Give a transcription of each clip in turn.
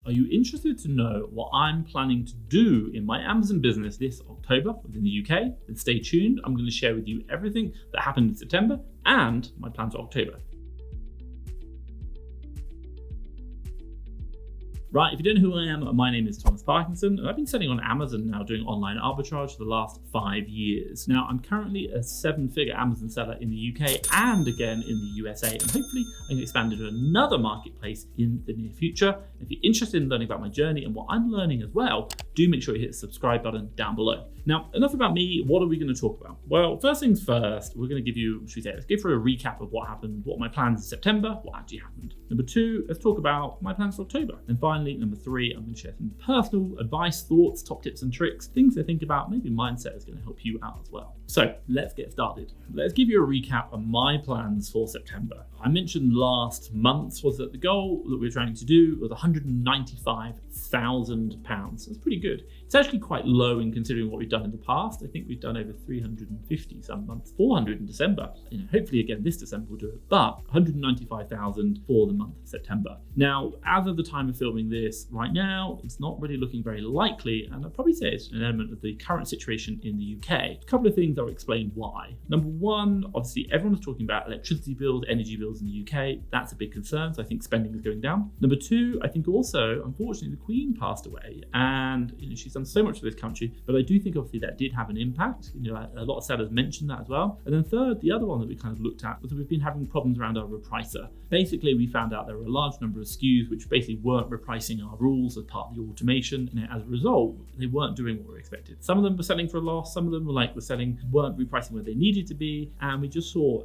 Are you interested to know what I'm planning to do in my Amazon business this October within the UK? Then stay tuned. I'm going to share with you everything that happened in September and my plans for October. Right, if you don't know who I am, my name is Thomas Parkinson, and I've been selling on Amazon now doing online arbitrage for the last 5 years. Now, I'm currently a 7-figure Amazon seller in the UK and again in the USA, and hopefully I can expand into another marketplace in the near future. If you're interested in learning about my journey and what I'm learning as well, do make sure you hit the subscribe button down below. Now, enough about me. What are we going to talk about? Well, first things first, we're going to give you, let's go for a recap of what happened, what my plans in September, what actually happened. Number 2, let's talk about my plans for October. And finally, number 3, I'm going to share some personal advice, thoughts, top tips and tricks, things to think about. Maybe mindset is going to help you out as well. So let's get started. Let's give you a recap of my plans for September. I mentioned last month was that the goal that we were trying to do was £195,000. That's pretty good. It's actually quite low in considering what we've done in the past. I think we've done over 350 some months, 400 in December. Hopefully again this December we'll do it, but 195,000 for the month of September. Now, as of the time of filming this right now, it's not really looking very likely, and I'd probably say it's an element of the current situation in the UK. A couple of things I'll explain why. Number 1, obviously everyone's talking about electricity bills, energy bills in the UK. That's a big concern, so I think spending is going down. Number 2, I think also, unfortunately, the Queen passed away, and she's done so much for this country, but I do think obviously that did have an impact. A lot of sellers mentioned that as well. And then third, the other one that we kind of looked at was that we've been having problems around our repricer. Basically, we found out there were a large number of SKUs which basically weren't repricing our rules as part of the automation, and as a result, they weren't doing what we expected. Some of them were selling for a loss, some of them weren't repricing where they needed to be, and we just saw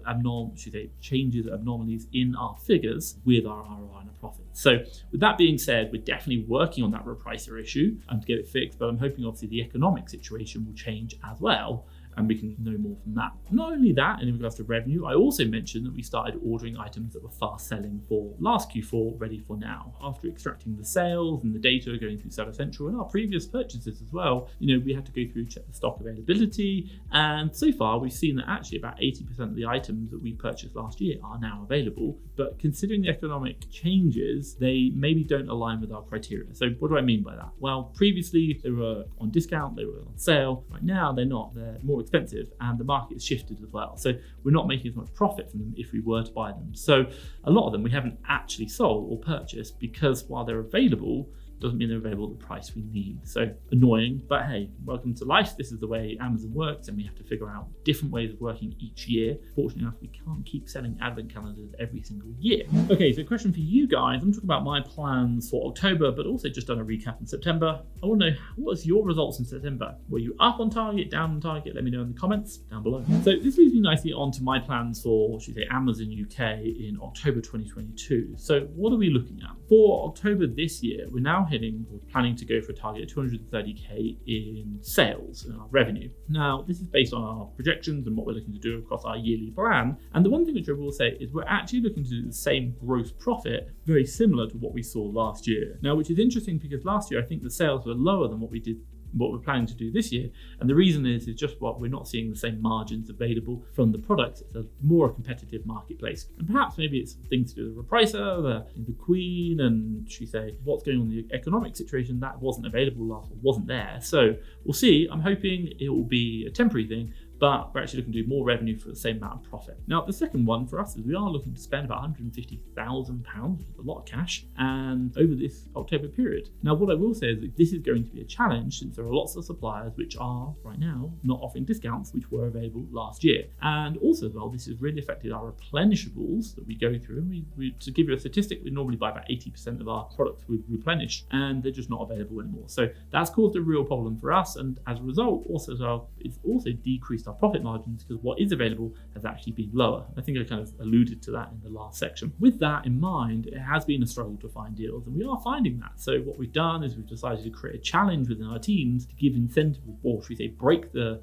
changes, anomalies in our figures with our ROI and our profit. So with that being said, we're definitely working on that repricer issue and to get it fixed, but I'm hoping obviously the economic situation will change as well, and we can know more from that. Not only that, in regards to revenue, I also mentioned that we started ordering items that were fast selling for last Q4, ready for now. After extracting the sales and the data going through Seller Central and our previous purchases as well, we had to go through, check the stock availability, and so far we've seen that actually about 80% of the items that we purchased last year are now available. But considering the economic changes, they maybe don't align with our criteria. So what do I mean by that? Well, previously they were on discount, they were on sale. Right now they're not. They're more expensive, and the market has shifted as well. So we're not making as much profit from them if we were to buy them. So a lot of them we haven't actually sold or purchased because while they're available, doesn't mean they're available at the price we need. So annoying, but hey, welcome to life. This is the way Amazon works, and we have to figure out different ways of working each year. Fortunately enough, we can't keep selling advent calendars every single year. Okay, so question for you guys. I'm talking about my plans for October, but also just done a recap in September. I want to know, what was your results in September? Were you up on target, down on target? Let me know in the comments down below. So this leads me nicely on to my plans for, Amazon UK in October 2022. So what are we looking at? For October this year, we're now planning to go for a target of 230k in sales and our revenue. Now, this is based on our projections and what we're looking to do across our yearly plan. And the one thing which I will say is we're actually looking to do the same gross profit, very similar to what we saw last year. Now, which is interesting because last year, I think the sales were lower than what we're planning to do this year. And the reason is just what we're not seeing the same margins available from the products. It's a more competitive marketplace. And perhaps maybe it's things to do with the repricer, the Queen, and what's going on in the economic situation that wasn't available last or wasn't there. So we'll see. I'm hoping it will be a temporary thing, but we're actually looking to do more revenue for the same amount of profit. Now, the second one for us is we are looking to spend about £150,000, which is a lot of cash, and over this October period. Now, what I will say is that this is going to be a challenge since there are lots of suppliers which are right now not offering discounts, which were available last year. And also, as well, this has really affected our replenishables that we go through. And we to give you a statistic, we normally buy about 80% of our products we replenish, and they're just not available anymore. So that's caused a real problem for us, and as a result, also as well, it's also decreased our profit margins because what is available has actually been lower. I think I kind of alluded to that in the last section. With that in mind, it has been a struggle to find deals, and we are finding that. So what we've done is we've decided to create a challenge within our teams to give incentive, or should we say break the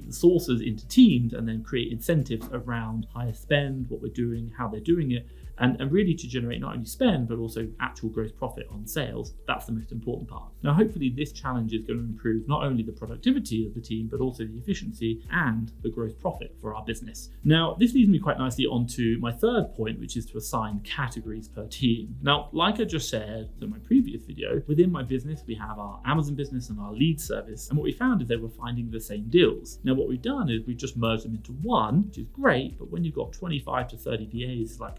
sources into teams and then create incentives around higher spend, what we're doing, how they're doing it, and really to generate not only spend, but also actual gross profit on sales. That's the most important part. Now, hopefully this challenge is going to improve not only the productivity of the team, but also the efficiency and the gross profit for our business. Now, this leads me quite nicely onto my third point, which is to assign categories per team. Now, like I just shared in my previous video, within my business, we have our Amazon business and our lead service. And what we found is they were finding the same deals. Now, what we've done is we've just merged them into one, which is great. But when you've got 25 to 30 VAs, it's like,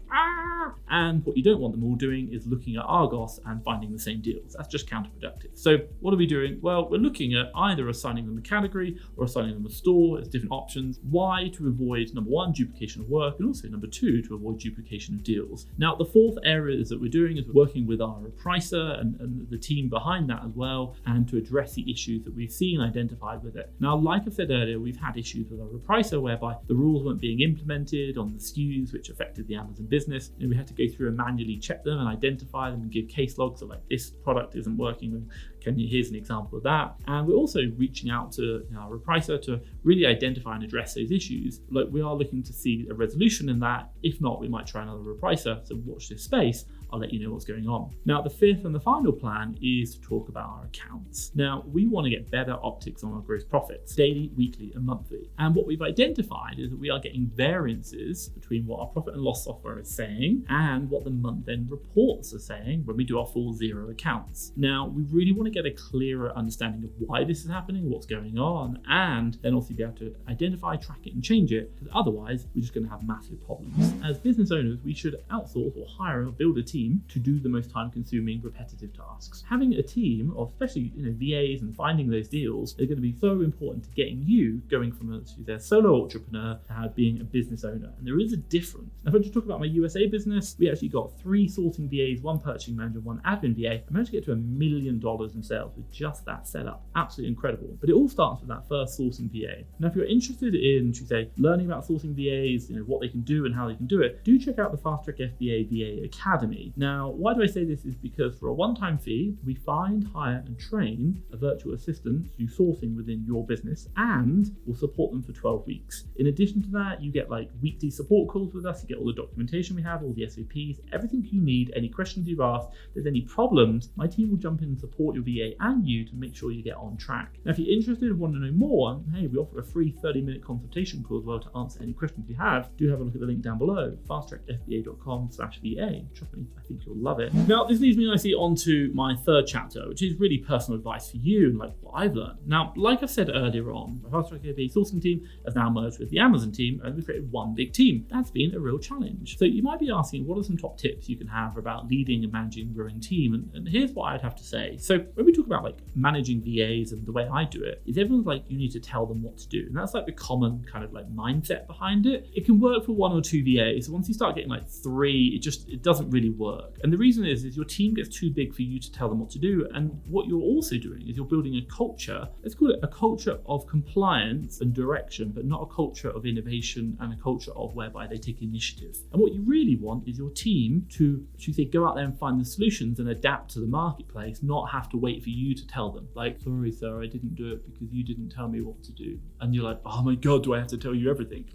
and what you don't want them all doing is looking at Argos and finding the same deals. That's just counterproductive. So what are we doing? Well, we're looking at either assigning them a category or assigning them a store as different options. Why? To avoid, number one, duplication of work, and also number two, to avoid duplication of deals. Now, the fourth area is that we're doing is we're working with our Repricer and the team behind that as well, and to address the issues that we've seen identified with it. Now, like I said earlier, we've had issues with our Repricer whereby the rules weren't being implemented on the SKUs, which affected the Amazon business. And we had to go through and manually check them and identify them and give case logs of like, this product isn't working. Here's an example of that. And we're also reaching out to our Repricer to really identify and address those issues. Like, we are looking to see a resolution in that. If not, we might try another Repricer. So watch this space. I'll let you know what's going on. Now, the fifth and the final plan is to talk about our accounts. Now, we want to get better optics on our gross profits, daily, weekly, and monthly. And what we've identified is that we are getting variances between what our profit and loss software is saying and what the month-end reports are saying when we do our full zero accounts. Now, we really want to get a clearer understanding of why this is happening, what's going on, and then also be able to identify, track it, and change it, because otherwise we're just going to have massive problems. As business owners, we should outsource or hire or build a team to do the most time-consuming, repetitive tasks. Having a team of especially VAs and finding those deals is going to be so important to getting you going from a solo entrepreneur to being a business owner. And there is a difference. Now, if I just talk about my USA business, we actually got 3 sourcing VAs, 1 purchasing manager, 1 admin VA. I managed to get to $1 million in sales with just that setup. Absolutely incredible. But it all starts with that first sourcing VA. Now, if you're interested in, learning about sourcing VAs, what they can do and how they can do it, do check out the Fast Track FBA VA Academy. Now, why do I say this is because for a one-time fee, we find, hire, and train a virtual assistant to do sourcing within your business, and we'll support them for 12 weeks. In addition to that, you get weekly support calls with us. You get all the documentation we have, all the SOPs, everything you need, any questions you've asked. If there's any problems, my team will jump in and support your VA and you to make sure you get on track. Now, if you're interested and want to know more, hey, we offer a free 30-minute consultation call as well to answer any questions you have. Do have a look at the link down below, fasttrackfba.com/VA. Trust me, I think you'll love it. Now, this leads me nicely onto my third chapter, which is really personal advice for you and what I've learned. Now, like I said earlier on, the Fast Track FBA sourcing team has now merged with the Amazon team, and we've created one big team. That's been a real challenge. So you might be asking, what are some top tips you can have about leading and managing a growing team? And here's what I'd have to say. So when we talk about managing VAs and the way I do it, is everyone's you need to tell them what to do. And that's the common kind of mindset behind it. It can work for 1 or 2 VAs. So once you start getting 3, it doesn't really work. And the reason is your team gets too big for you to tell them what to do. And what you're also doing is you're building a culture. Let's call it a culture of compliance and direction, but not a culture of innovation and a culture of whereby they take initiative. And what you really want is your team to, go out there and find the solutions and adapt to the marketplace, not have to wait for you to tell them. Sorry, sir, I didn't do it because you didn't tell me what to do. And you're like, oh my God, do I have to tell you everything?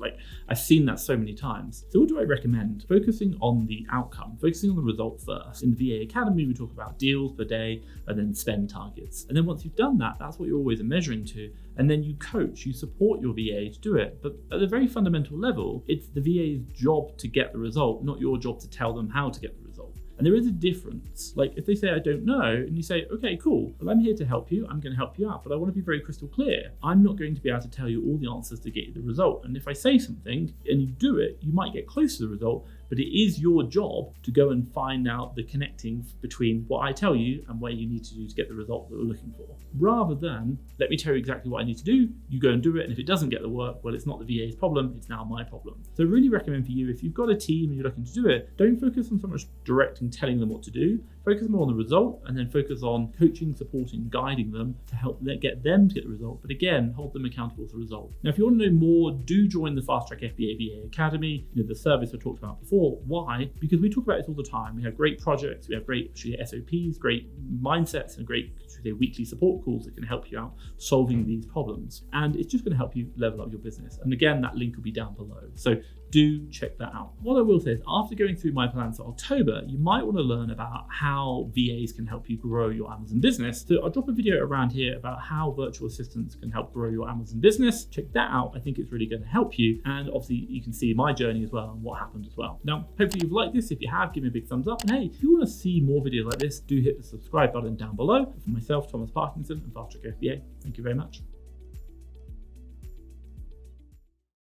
I've seen that so many times. So what do I recommend? Focusing on the outcome, focusing on the result first. In the VA Academy, we talk about deals per day and then spend targets. And then once you've done that, that's what you're always measuring to. And then you coach, you support your VA to do it. But at a very fundamental level, it's the VA's job to get the result, not your job to tell them how to get the result. And there is a difference. If they say, I don't know, and you say, okay, cool, well, I'm here to help you. I'm going to help you out, but I want to be very crystal clear. I'm not going to be able to tell you all the answers to get you the result. And if I say something and you do it, you might get close to the result, but it is your job to go and find out the connecting between what I tell you and what you need to do to get the result that we're looking for. Rather than, let me tell you exactly what I need to do, you go and do it, and if it doesn't get the work, well, it's not the VA's problem, it's now my problem. So I really recommend for you, if you've got a team and you're looking to do it, don't focus on so much directing, telling them what to do. Focus more on the result, and then focus on coaching, supporting, guiding them to help get them to get the result. But again, hold them accountable for the result. Now, if you want to know more, do join the Fast Track FBA VA Academy, the service I talked about before. support. Why? Because we talk about this all the time. We have great projects, we have great SOPs, great mindsets, and great weekly support calls that can help you out solving these problems. And it's just going to help you level up your business. And again, that link will be down below. So do check that out. What I will say is, after going through my plans for October, you might want to learn about how VAs can help you grow your Amazon business. So I'll drop a video around here about how virtual assistants can help grow your Amazon business. Check that out. I think it's really going to help you. And obviously you can see my journey as well and what happened as well. Now, hopefully you've liked this. If you have, give me a big thumbs up. And hey, if you want to see more videos like this, do hit the subscribe button down below. For myself, Thomas Parkinson, and Fast Track FBA, thank you very much.